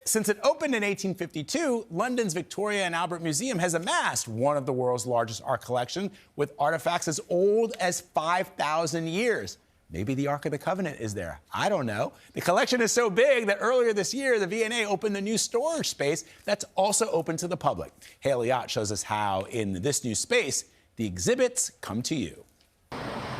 Since it opened in 1852, London's Victoria and Albert Museum has amassed one of the world's largest art collections with artifacts as old as 5,000 years. Maybe the Ark of the Covenant is there. I don't know. The collection is so big that earlier this year, the V&A opened a new storage space that's also open to the public. Haley Ott shows us how, in this new space, the exhibits come to you.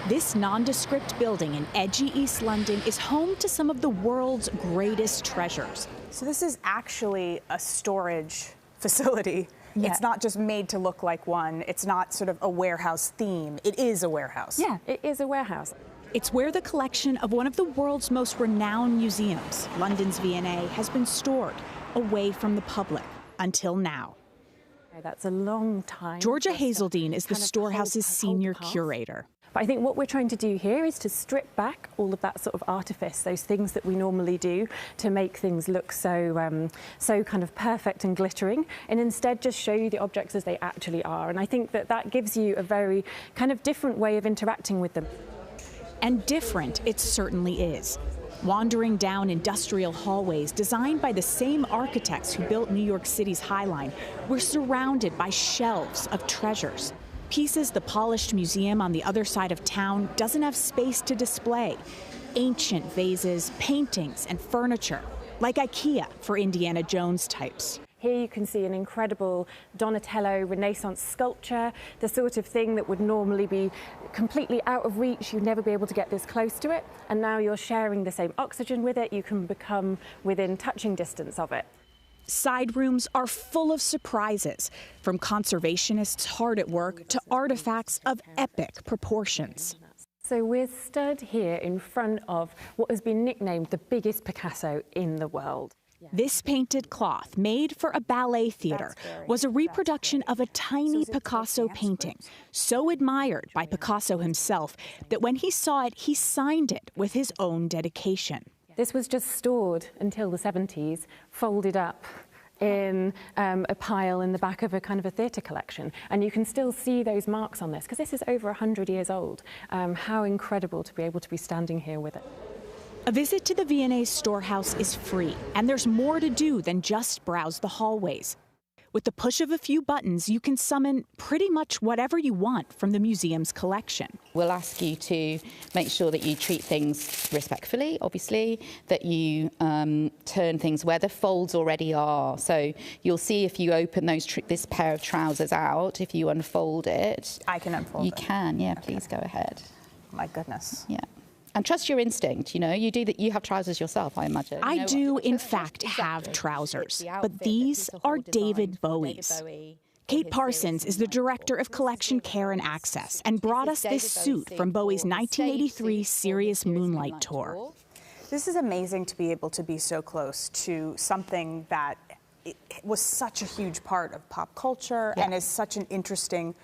This nondescript building in edgy East London is home to some of the world's greatest treasures. So this is actually a storage facility. Yeah. It's not just made to look like one. It's not sort of a warehouse theme. It is a warehouse. Yeah, it is a warehouse. It's where the collection of one of the world's most renowned museums, London's V&A, has been stored, away from the public, until now. That's a long time. Georgia Hazeldine is the Storehouse's senior curator. But I think what we're trying to do here is to strip back all of that sort of artifice, those things that we normally do to make things look so kind of perfect and glittering, and instead just show you the objects as they actually are. And I think that that gives you a very kind of different way of interacting with them. And different it certainly is. Wandering down industrial hallways designed by the same architects who built New York City's High Line, we're surrounded by shelves of treasures. Pieces the polished museum on the other side of town doesn't have space to display. Ancient vases, paintings, and furniture, like IKEA for Indiana Jones types. Here you can see an incredible Donatello Renaissance sculpture, the sort of thing that would normally be completely out of reach. You'd never be able to get this close to it. And now you're sharing the same oxygen with it. You can become within touching distance of it. Side rooms are full of surprises, from conservationists hard at work to artifacts of epic proportions. So we're stood here in front of what has been nicknamed the biggest Picasso in the world. This painted cloth, made for a ballet theater, was a reproduction of a tiny Picasso painting, so admired by Picasso himself that when he saw it, he signed it with his own dedication. This was just stored until the 70s, folded up in a pile in the back of a kind of a theatre collection. And you can still see those marks on this, because this is over 100 years old. How incredible to be able to be standing here with it. A visit to the V&A's Storehouse is free, and there's more to do than just browse the hallways. With the push of a few buttons, you can summon pretty much whatever you want from the museum's collection. We'll ask you to make sure that you treat things respectfully, obviously, that you turn things where the folds already are. So you'll see if you open this pair of trousers out, if you unfold it. I can unfold it. You can, yeah, okay. Please go ahead. My goodness. Yeah. And trust your instinct, you know, you have trousers yourself, I imagine. I do, in fact, have trousers, but these are David Bowie's. Kate Parsons is the director of collection care and access and brought us this suit from Bowie's 1983 Serious Moonlight tour. This is amazing to be able to be so close to something that was such a huge part of pop culture and is such an interesting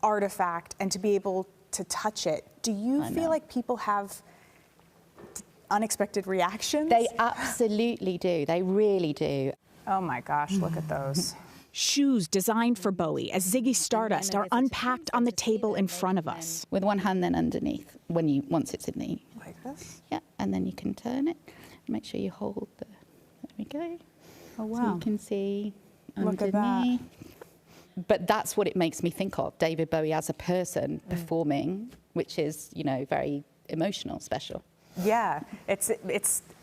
artifact, and to be able to touch it. Do you feel like people have unexpected reactions? They absolutely do. They really do. Oh my gosh, look at those. Shoes designed for Bowie as Ziggy Stardust are unpacked on the table in front of us. With one hand then underneath, once it's in the... Like this? Yeah, and then you can turn it. Make sure you hold the... There we go. Oh wow. So you can see underneath. Look at that. But that's what it makes me think of, David Bowie as a person performing, which is, you know, very emotional, special. Yeah, it's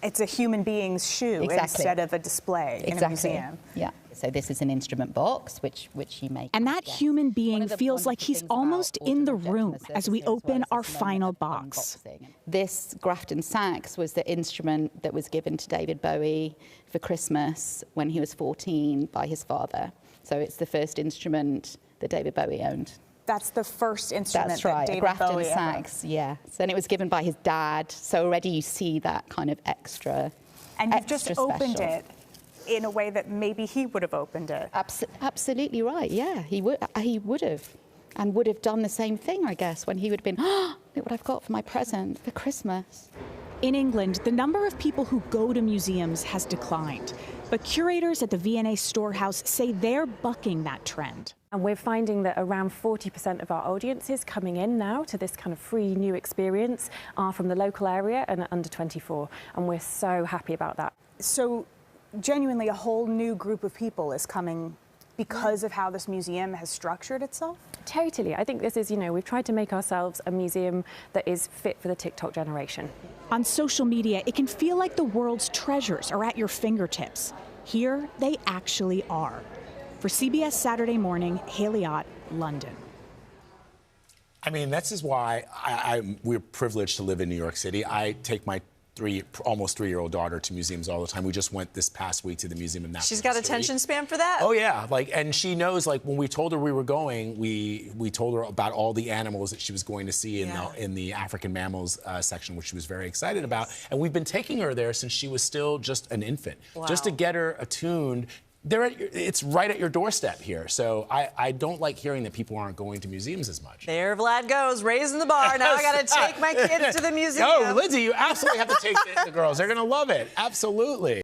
a human being's shoe instead of a display in a museum. Yeah. So this is an instrument box, which you make. And that human being feels like he's almost in the room as we open our final box. This Grafton sax was the instrument that was given to David Bowie for Christmas when he was 14 by his father. So it's the first instrument that David Bowie owned. That's the first instrument That's right, that David Grafton Bowie sax, yes. And it was given by his dad, so already you see that kind of extra. And you've just opened it in a way that maybe he would have opened it. Absolutely right, yeah. He would have. And would have done the same thing, I guess, when he would have been, oh, look what I've got for my present for Christmas. In England, the number of people who go to museums has declined. But curators at the V&A Storehouse say they're bucking that trend. And we're finding that around 40% of our audiences coming in now to this kind of free new experience are from the local area and are under 24. And we're so happy about that. So genuinely a whole new group of people is coming because of how this museum has structured itself? Totally. I think this is, we've tried to make ourselves a museum that is fit for the TikTok generation. On social media, it can feel like the world's treasures are at your fingertips. Here, they actually are. For CBS Saturday Morning, Haley Ott, London. I mean, this is why we're privileged to live in New York City. I take my almost three-year-old daughter to museums all the time. We just went this past week to the Museum of Natural History. She's got attention span for that? Oh, yeah. And she knows, when we told her we were going, we told her about all the animals that she was going to see in the African mammals section, which she was very excited about. And we've been taking her there since she was still just an infant, just to get her attuned. It's right at your doorstep here. So I don't like hearing that people aren't going to museums as much. There Vlad goes, raising the bar. Now I got to take my kids to the museum. No, Lindsay, you absolutely have to take the girls. They're going to love it. Absolutely.